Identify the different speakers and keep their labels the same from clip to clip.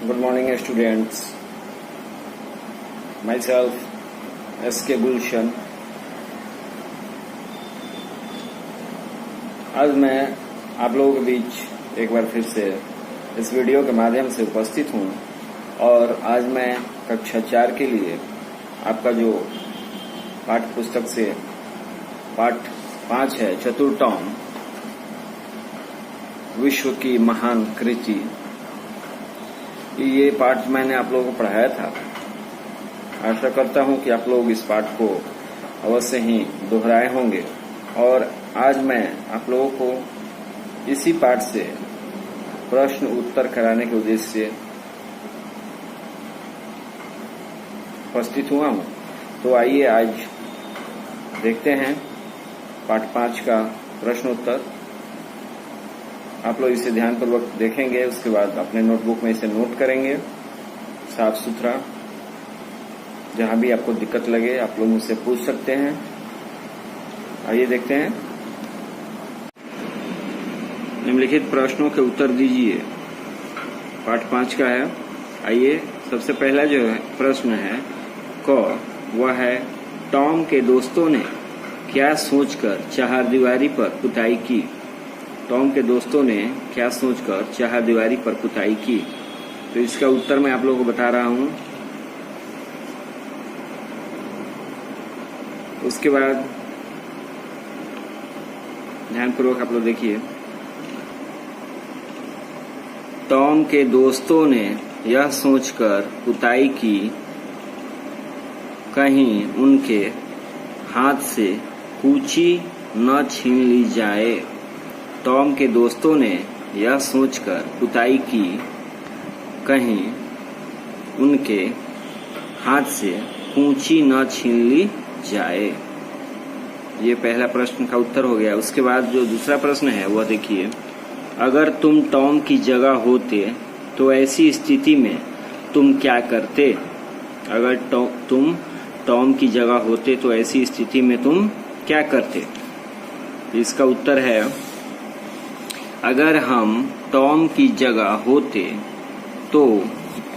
Speaker 1: Good morning, students. Myself, S.K. Gulshan. आज मैं आप लोगों के बीच एक बार फिर से इस वीडियो के माध्यम से उपस्थित हूँ और आज मैं कक्षा 4 के लिए आपका जो पाठ्य पुस्तक से पाठ 5 है, चतुर टॉम, विश्व की महान कृति, ये पाठ मैंने आप लोगों को पढ़ाया था। आशा करता हूं कि आप लोग इस पाठ को अवश्य ही दोहराए होंगे और आज मैं आप लोगों को इसी पाठ से प्रश्न उत्तर कराने के उद्देश्य से उपस्थित हुआ हूं। तो आइए आज देखते हैं पाठ 5 का प्रश्न उत्तर। आप लोग इसे ध्यानपूर्वक देखेंगे, उसके बाद अपने नोटबुक में इसे नोट करेंगे साफ सुथरा। जहां भी आपको दिक्कत लगे आप लोग मुझसे पूछ सकते हैं। आइए देखते हैं। निम्नलिखित प्रश्नों के उत्तर दीजिए। पाठ 5 का है। आइए, सबसे पहला जो है प्रश्न है क, वह है टॉम के दोस्तों ने क्या सोचकर चारदीवारी पर पुताई की। टॉम के दोस्तों ने क्या सोचकर चारदीवारी पर पुताई की। तो इसका उत्तर मैं आप लोगों को बता रहा हूं। उसके बाद ध्यानपूर्वक आप लोग देखिए। टॉम के दोस्तों ने यह सोचकर पुताई की कहीं उनके हाथ से कूची न छीन ली जाए। टॉम के दोस्तों ने यह सोचकर पुताई की कहीं उनके हाथ से कूची न छीन ली जाए। ये पहला प्रश्न का उत्तर हो गया। उसके बाद जो दूसरा प्रश्न है वह देखिए। अगर तुम टॉम की जगह होते तो ऐसी स्थिति में तुम क्या करते। अगर तुम टॉम की जगह होते तो ऐसी स्थिति में तुम क्या करते। इसका उत्तर है, अगर हम टॉम की जगह होते तो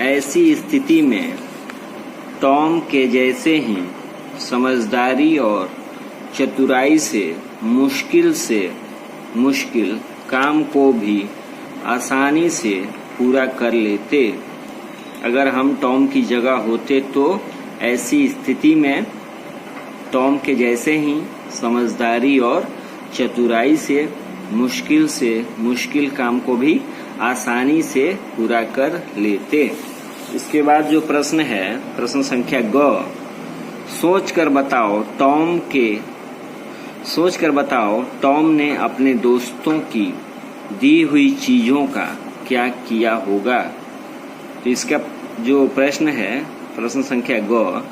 Speaker 1: ऐसी स्थिति में टॉम के जैसे ही समझदारी और चतुराई से मुश्किल काम को भी आसानी से पूरा कर लेते। अगर हम टॉम की जगह होते तो ऐसी स्थिति में टॉम के जैसे ही समझदारी और चतुराई से मुश्किल काम को भी आसानी से पूरा कर लेते। इसके बाद जो प्रश्न है, प्रश्न संख्या ग, सोचकर बताओ टॉम ने अपने दोस्तों की दी हुई चीजों का क्या किया होगा। तो इसका जो प्रश्न है, प्रश्न संख्या ग,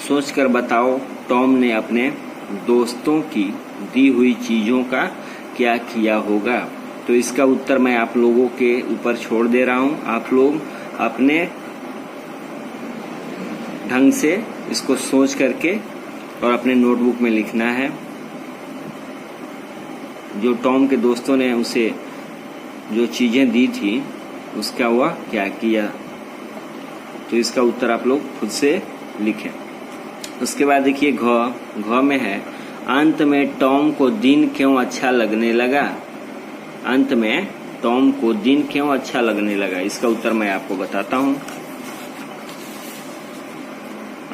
Speaker 1: सोचकर बताओ टॉम ने अपने दोस्तों की दी हुई चीजों का क्या किया होगा। तो इसका उत्तर मैं आप लोगों के ऊपर छोड़ दे रहा हूं। आप लोग अपने ढंग से इसको सोच करके और अपने नोटबुक में लिखना है। जो टॉम के दोस्तों ने उसे जो चीजें दी थी उसका वह क्या किया। तो इसका उत्तर आप लोग खुद से लिखें। उसके बाद देखिए घ में है, अंत में टॉम को दिन क्यों अच्छा लगने लगा। अंत में टॉम को दिन क्यों अच्छा लगने लगा। इसका उत्तर मैं आपको बताता हूं।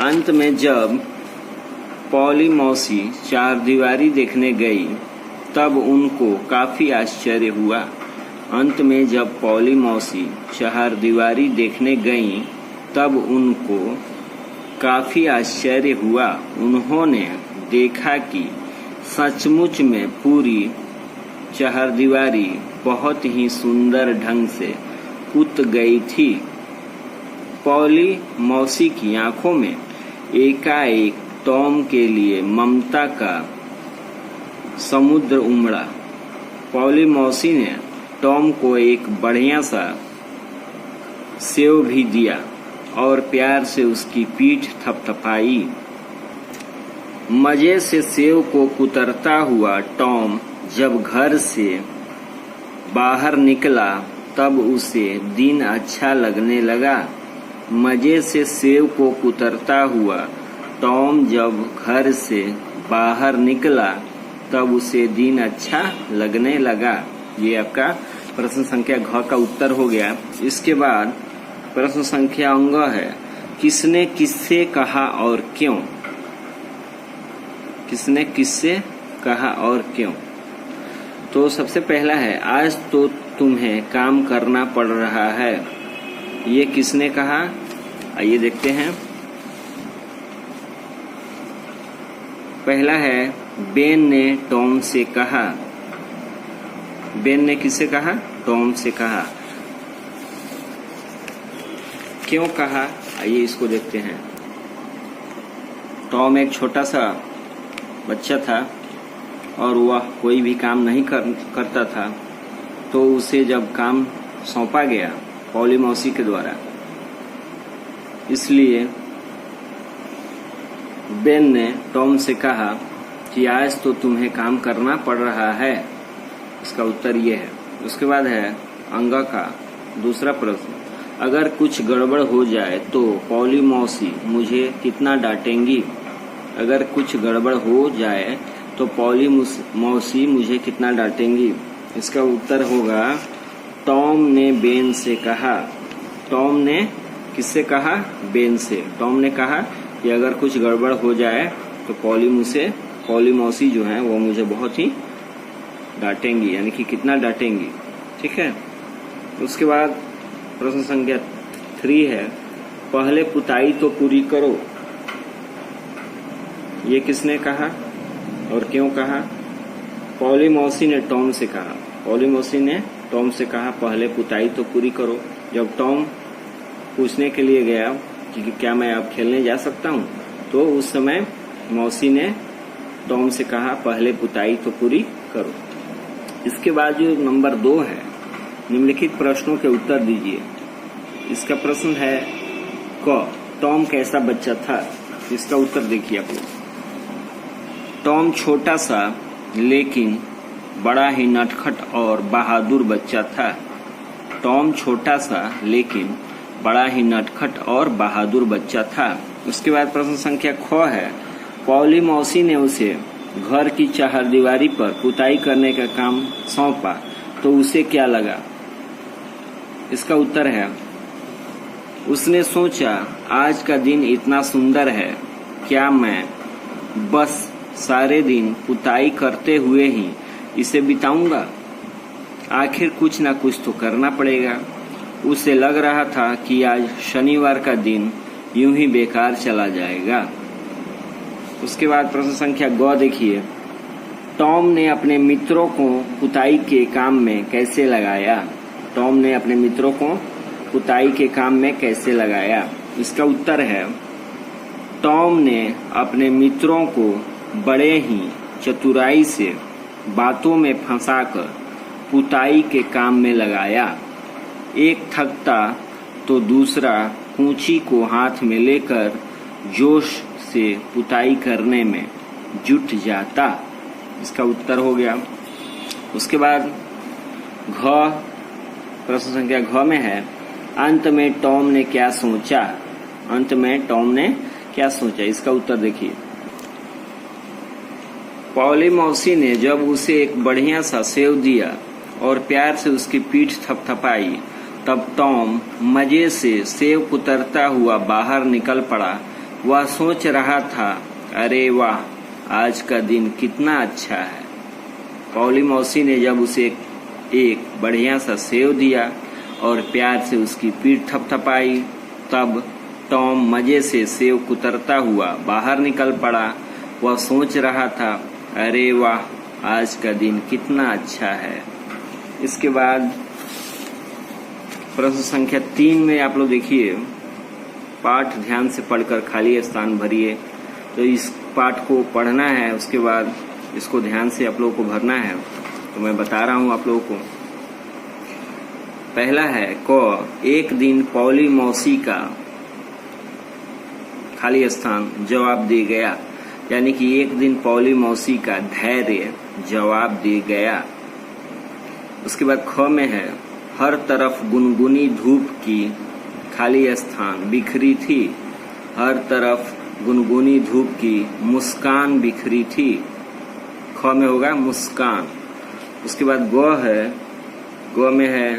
Speaker 1: अंत में जब पॉली मौसी चारदीवारी देखने गई तब उनको काफी आश्चर्य हुआ। अंत में जब पॉली मौसी चारदीवारी देखने गई तब उनको काफी आश्चर्य हुआ। उन्होंने देखा कि सचमुच में पूरी चारदीवारी बहुत ही सुंदर ढंग से पुत गई थी। पॉली मौसी की आंखों में एकाएक टॉम के लिए ममता का समुद्र उमड़ा। पॉली मौसी ने टॉम को एक बढ़िया सा सेव भी दिया और प्यार से उसकी पीठ थपथपाई। मजे से सेव को कुतरता हुआ टॉम जब घर से बाहर निकला तब उसे दिन अच्छा लगने लगा। मजे से सेव को कुतरता हुआ टॉम जब घर से बाहर निकला तब उसे दिन अच्छा लगने लगा। ये आपका प्रश्न संख्या घ का उत्तर हो गया। इसके बाद प्रश्न संख्या अंग है, किसने किससे कहा और क्यों? किसने किससे कहा और क्यों? तो सबसे पहला है, आज तो तुम्हें काम करना पड़ रहा है। ये किसने कहा? आइए देखते हैं। पहला है, बेन ने टॉम से कहा। बेन ने किससे कहा? टॉम से कहा। क्यों कहा? आइए इसको देखते हैं। टॉम एक छोटा सा बच्चा था और वह कोई भी काम नहीं करता था, तो उसे जब काम सौंपा गया पॉली मौसी के द्वारा, इसलिए बेन ने टॉम से कहा कि आज तो तुम्हें काम करना पड़ रहा है। इसका उत्तर ये है। उसके बाद है अंग का दूसरा प्रश्न, अगर कुछ गड़बड़ हो जाए तो पॉली मौसी मुझे कितना डांटेंगी? अगर कुछ गड़बड़ हो जाए तो पॉली मौसी मुझे कितना डांटेंगी? इसका उत्तर होगा, टॉम ने बेन से कहा। टॉम ने किससे कहा? बेन से। टॉम ने कहा कि अगर कुछ गड़बड़ हो जाए तो पॉली मौसी जो है वो मुझे बहुत ही डांटेंगी, यानी कि कितना डांटेंगी। ठीक है। उसके बाद प्रश्न संख्या 3 है, पहले पुताई तो पूरी करो। ये किसने कहा और क्यों कहा? पॉली मौसी ने टॉम से कहा। पॉली मौसी ने टॉम से कहा पहले पुताई तो पूरी करो। जब टॉम पूछने के लिए गया कि क्या मैं अब खेलने जा सकता हूँ, तो उस समय मौसी ने टॉम से कहा पहले पुताई तो पूरी करो। इसके बाद जो नंबर 2 है, निम्नलिखित प्रश्नों के उत्तर दीजिए। इसका प्रश्न है क, टॉम कैसा बच्चा था? इसका उत्तर देखिए आप लोग। टॉम छोटा सा लेकिन बड़ा ही नटखट और बहादुर बच्चा था। टॉम छोटा सा लेकिन बड़ा ही नटखट और बहादुर बच्चा था। उसके बाद प्रश्न संख्या ख है, पॉली मौसी ने उसे घर की चारदीवारी पर पुताई करने का काम सौंपा तो उसे क्या लगा? इसका उत्तर है, उसने सोचा आज का दिन इतना सुंदर है, क्या मैं बस सारे दिन पुताई करते हुए ही इसे बिताऊंगा? आखिर कुछ ना कुछ तो करना पड़ेगा। उसे लग रहा था कि आज शनिवार का दिन यूं ही बेकार चला जाएगा। उसके बाद प्रश्न संख्या ग देखिए, टॉम ने अपने मित्रों को पुताई के काम में कैसे लगाया? टॉम ने अपने मित्रों को पुताई के काम में कैसे लगाया? इसका उत्तर है, टॉम ने अपने मित्रों को बड़े ही चतुराई से बातों में फंसाकर पुताई के काम में लगाया। एक थकता तो दूसरा कूंची को हाथ में लेकर जोश से पुताई करने में जुट जाता। इसका उत्तर हो गया। उसके बाद प्रश्न संख्या घ में है, अंत में टॉम ने क्या सोचा? अंत में टॉम ने क्या सोचा? इसका उत्तर देखिए। पॉली मौसी ने जब उसे एक बढ़िया सा सेव दिया और प्यार से उसकी पीठ थपथपाई, तब टॉम मजे से सेव कुतरता हुआ बाहर निकल पड़ा। वह सोच रहा था, अरे वाह, आज का दिन कितना अच्छा है। पॉली मौसी ने जब उसे एक बढ़िया सा सेव दिया और प्यार से उसकी पीठ थपथपाई, तब टॉम मजे से सेव कुतरता हुआ बाहर निकल पड़ा। वह सोच रहा था, अरे वाह, आज का दिन कितना अच्छा है। इसके बाद प्रश्न संख्या 3 में आप लोग देखिए, पाठ ध्यान से पढ़कर खाली स्थान भरिए। तो इस पाठ को पढ़ना है, उसके बाद इसको ध्यान से आप लोगों को भरना है। तो मैं बता रहा हूं आप लोगों को। पहला है क, एक दिन पॉली मौसी का खाली स्थान जवाब दे गया, यानी कि एक दिन पॉली मौसी का धैर्य जवाब दे गया। उसके बाद ख में है, हर तरफ गुनगुनी धूप की खाली स्थान बिखरी थी। हर तरफ गुनगुनी धूप की मुस्कान बिखरी थी। ख में होगा मुस्कान। उसके बाद ग है, ग में है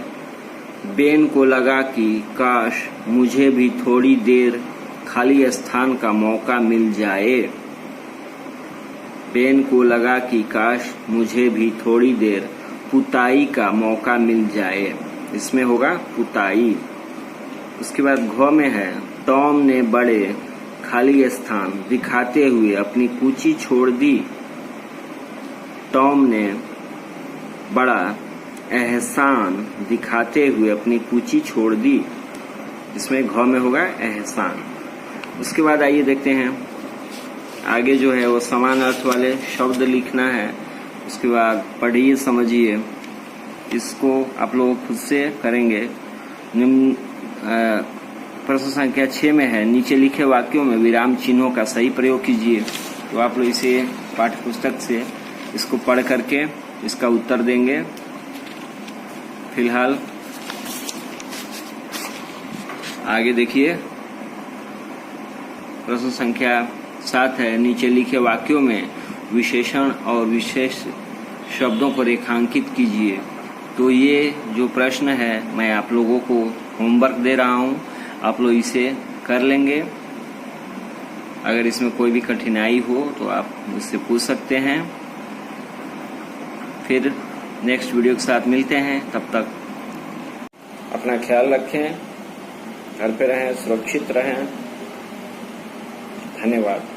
Speaker 1: बेन को लगा कि काश मुझे भी थोड़ी देर खाली स्थान का मौका मिल जाए। बेन को लगा कि काश मुझे भी थोड़ी देर पुताई का मौका मिल जाए। इसमें होगा पुताई। उसके बाद घ में है टॉम ने बड़े खाली स्थान दिखाते हुए अपनी कूची छोड़ दी। टॉम ने बड़ा एहसान दिखाते हुए अपनी कूची छोड़ दी। इसमें घ में होगा एहसान। उसके बाद आइए देखते हैं आगे जो है वो समान अर्थ वाले शब्द लिखना है। उसके बाद पढ़िए, समझिए। इसको आप लोग खुद से करेंगे। निम्न प्रश्न संख्या 6 में है नीचे लिखे वाक्यों में विराम चिन्हों का सही प्रयोग कीजिए। तो आप लोग इसे पाठ्य पुस्तक से इसको पढ़ करके इसका उत्तर देंगे। फिलहाल आगे देखिए, प्रश्न संख्या 7 है नीचे लिखे वाक्यों में विशेषण और विशेष शब्दों को रेखांकित कीजिए। तो ये जो प्रश्न है मैं आप लोगों को होमवर्क दे रहा हूँ, आप लोग इसे कर लेंगे। अगर इसमें कोई भी कठिनाई हो तो आप मुझसे पूछ सकते हैं। फिर नेक्स्ट वीडियो के साथ मिलते हैं। तब तक अपना ख्याल रखें, घर पे रहें, सुरक्षित रहें। धन्यवाद।